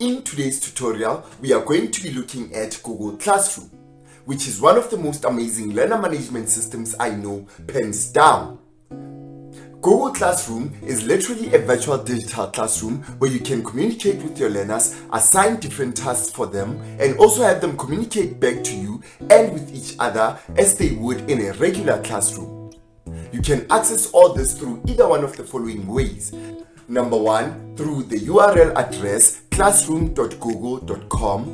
In today's tutorial, we are going to be looking at Google Classroom, which is one of the most amazing learner management systems I know, hands down. Google Classroom is literally a virtual digital classroom where you can communicate with your learners, assign different tasks for them, and also have them communicate back to you and with each other as they would in a regular classroom. You can access all this through either one of the following ways. Number one, through the URL address classroom.google.com,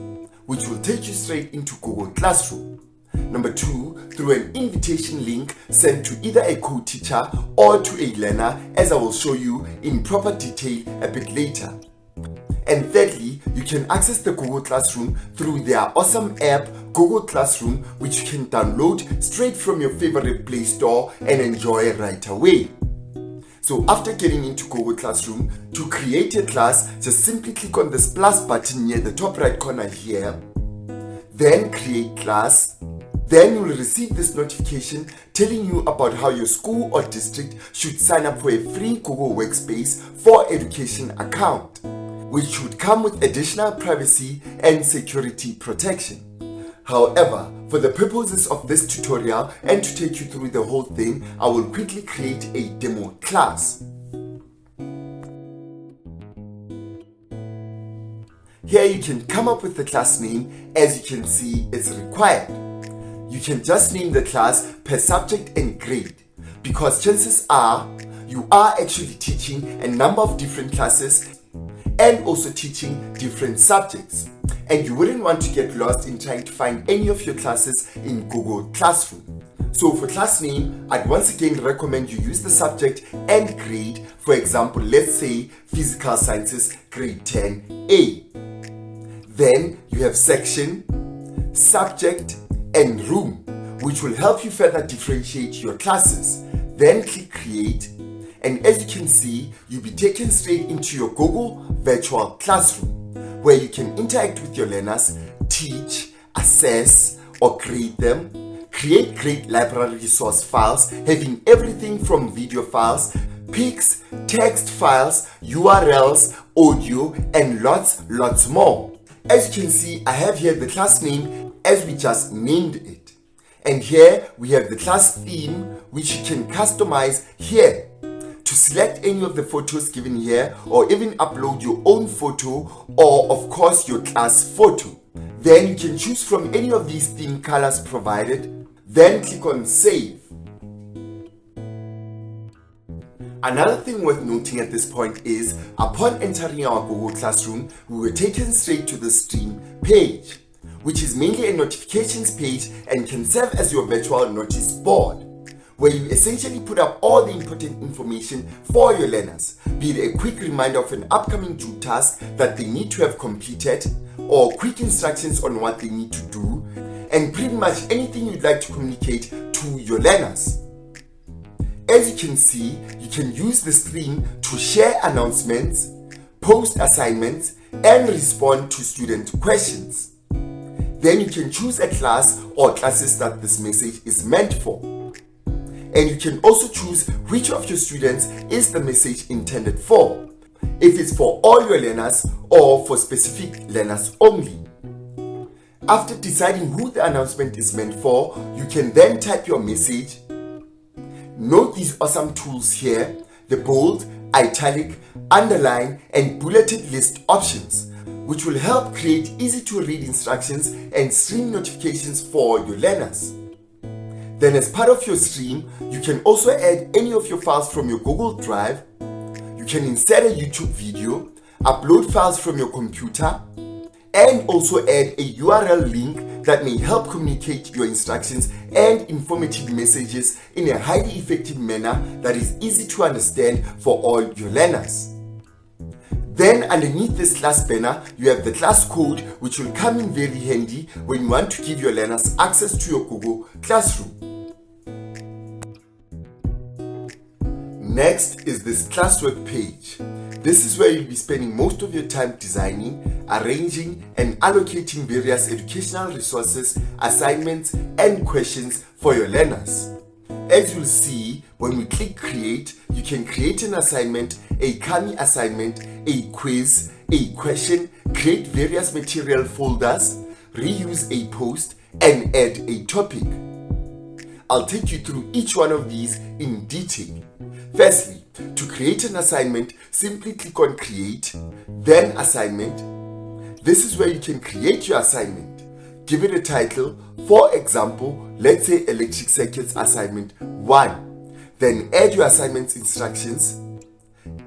which will take you straight into Google Classroom. Number two, through an invitation link sent to either a co-teacher or to a learner, as I will show you in proper detail a bit later. And thirdly, you can access the Google Classroom through their awesome app, Google Classroom, which you can download straight from your favorite Play Store and enjoy right away. So after getting into Google Classroom, to create a class, just simply click on this plus button near the top right corner here, then create class. Then you will receive this notification telling you about how your school or district should sign up for a free Google Workspace for Education account, which should come with additional privacy and security protection. However, for the purposes of this tutorial and to take you through the whole thing, I will quickly create a demo class. Here you can come up with the class name. As you can see, it's required. You can just name the class per subject and grade, because chances are you are actually teaching a number of different classes and also teaching different subjects, and you wouldn't want to get lost in trying to find any of your classes in Google Classroom. So for class name, I'd once again recommend you use the subject and grade. For example, let's say Physical Sciences grade 10A. Then you have section, subject, and room, which will help you further differentiate your classes. Then click create, and as you can see, you'll be taken straight into your Google virtual classroom, where you can interact with your learners, teach, assess, or grade them, create great library resource files having everything from video files, pics, text files, URLs, audio, and lots more. As you can see, I have here the class name as we just named it. And here we have the class theme, which you can customize here to select any of the photos given here, or even upload your own photo, or of course your class photo. Then you can choose from any of these theme colors provided, then click on save. Another thing worth noting at this point is, upon entering our Google Classroom, we were taken straight to the stream page, which is mainly a notifications page and can serve as your virtual notice board, where you essentially put up all the important information for your learners, be it a quick reminder of an upcoming due task that they need to have completed, or quick instructions on what they need to do, and pretty much anything you'd like to communicate to your learners. As you can see, you can use the stream to share announcements, post assignments, and respond to student questions. Then you can choose a class or classes that this message is meant for. And you can also choose which of your students is the message intended for, if it's for all your learners or for specific learners only. After deciding who the announcement is meant for, you can then type your message. Note these awesome tools here, the bold, italic, underline, and bulleted list options, which will help create easy to read instructions and stream notifications for your learners. Then as part of your stream, you can also add any of your files from your Google Drive. You can insert a YouTube video, upload files from your computer, and also add a URL link that may help communicate your instructions and informative messages in a highly effective manner that is easy to understand for all your learners. Then underneath this class banner, you have the class code, which will come in very handy when you want to give your learners access to your Google Classroom. Next is this classwork page. This is where you'll be spending most of your time designing, arranging, and allocating various educational resources, assignments, and questions for your learners. As you'll see, when we click create, you can create an assignment, a Kami assignment, a quiz, a question, create various material folders, reuse a post, and add a topic. I'll take you through each one of these in detail. Firstly, to create an assignment, simply click on Create, then Assignment. This is where you can create your assignment. Give it a title, for example, let's say Electric Circuits Assignment 1. Then add your assignment's instructions,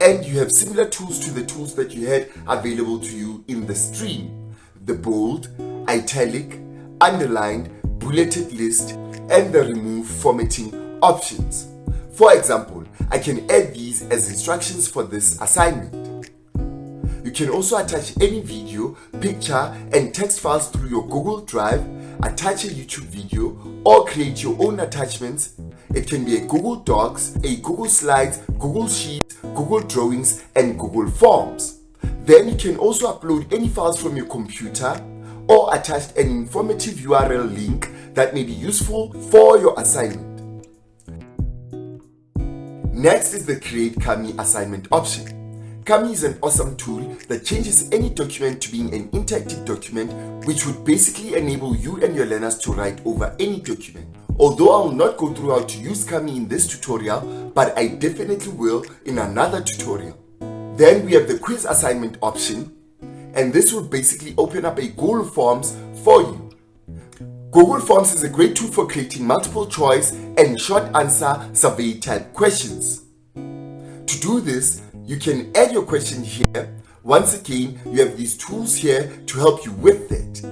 and you have similar tools to the tools that you had available to you in the stream. The bold, italic, underlined, bulleted list, and the remove formatting options. For example, I can add these as instructions for this assignment. You can also attach any video, picture, and text files through your Google Drive, attach a YouTube video, or create your own attachments. It can be a Google Docs, a Google Slides, Google Sheets, Google Drawings, and Google Forms. Then you can also upload any files from your computer or attach an informative URL link that may be useful for your assignment. Next is the Create Kami assignment option. Kami is an awesome tool that changes any document to being an interactive document, which would basically enable you and your learners to write over any document. Although I will not go through how to use Kami in this tutorial, but I definitely will in another tutorial. Then we have the quiz assignment option, and this will basically open up a Google Forms for you. Google Forms is a great tool for creating multiple choice and short answer survey type questions. To do this, you can add your question here. Once again, you have these tools here to help you with it.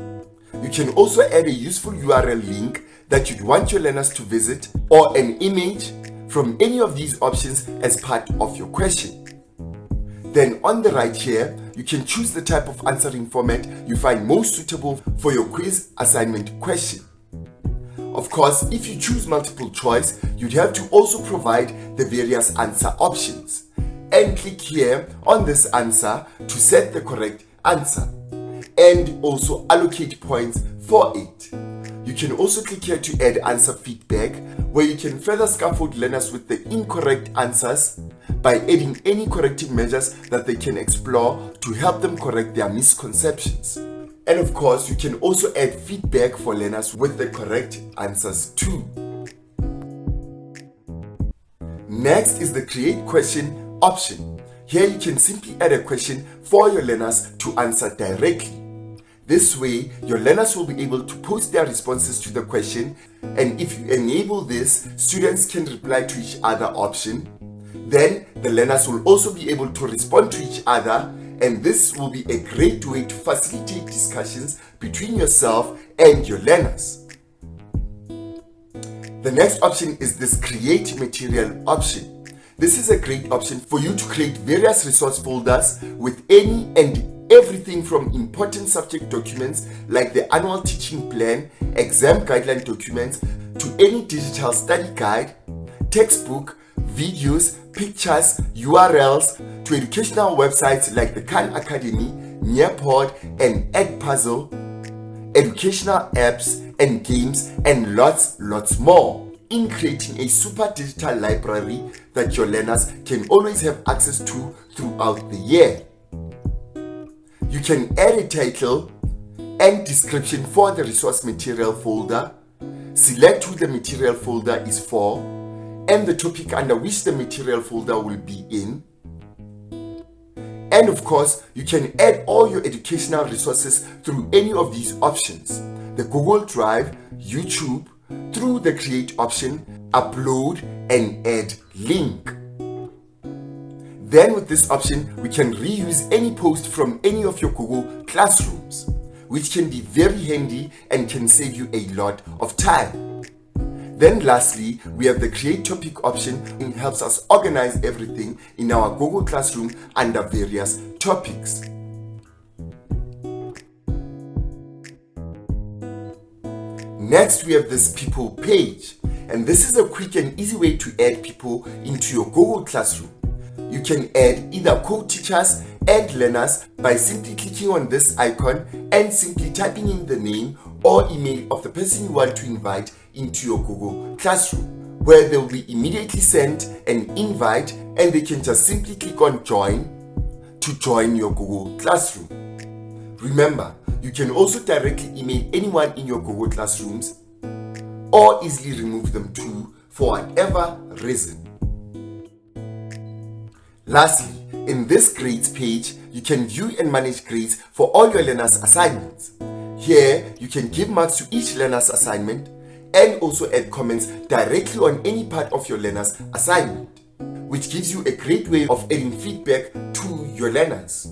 You can also add a useful URL link that you'd want your learners to visit, or an image from any of these options as part of your question. Then on the right here, you can choose the type of answering format you find most suitable for your quiz assignment question. Of course, if you choose multiple choice, you'd have to also provide the various answer options. And click here on this answer to set the correct answer, and also allocate points for it. You can also click here to add answer feedback, where you can further scaffold learners with the incorrect answers by adding any corrective measures that they can explore to help them correct their misconceptions. And of course, you can also add feedback for learners with the correct answers too. Next is the Create Question option. Here you can simply add a question for your learners to answer directly. This way, your learners will be able to post their responses to the question, and if you enable this, students can reply to each other option. Then the learners will also be able to respond to each other, and this will be a great way to facilitate discussions between yourself and your learners. The next option is this Create Material option. This is a great option for you to create various resource folders with any and everything from important subject documents like the annual teaching plan, exam guideline documents, to any digital study guide, textbook, videos, pictures, URLs, to educational websites like the Khan Academy, Nearpod, and Edpuzzle, educational apps and games, and lots more, in creating a super digital library that your learners can always have access to throughout the year. You can add a title and description for the resource material folder, select who the material folder is for, and the topic under which the material folder will be in. And of course, you can add all your educational resources through any of these options: the Google Drive, YouTube, through the Create option, Upload, and Add Link. Then with this option, we can reuse any post from any of your Google Classrooms, which can be very handy and can save you a lot of time. Then lastly, we have the Create Topic option. It helps us organize everything in our Google Classroom under various topics. Next, we have this People page, and this is a quick and easy way to add people into your Google Classroom. You can add either co-teachers and learners by simply clicking on this icon and simply typing in the name or email of the person you want to invite into your Google Classroom, where they will be immediately sent an invite, and they can just simply click on Join to join your Google Classroom. Remember, you can also directly email anyone in your Google Classrooms or easily remove them too for whatever reason. Lastly, in this grades page, you can view and manage grades for all your learners' assignments. Here, you can give marks to each learner's assignment and also add comments directly on any part of your learner's assignment, which gives you a great way of adding feedback to your learners.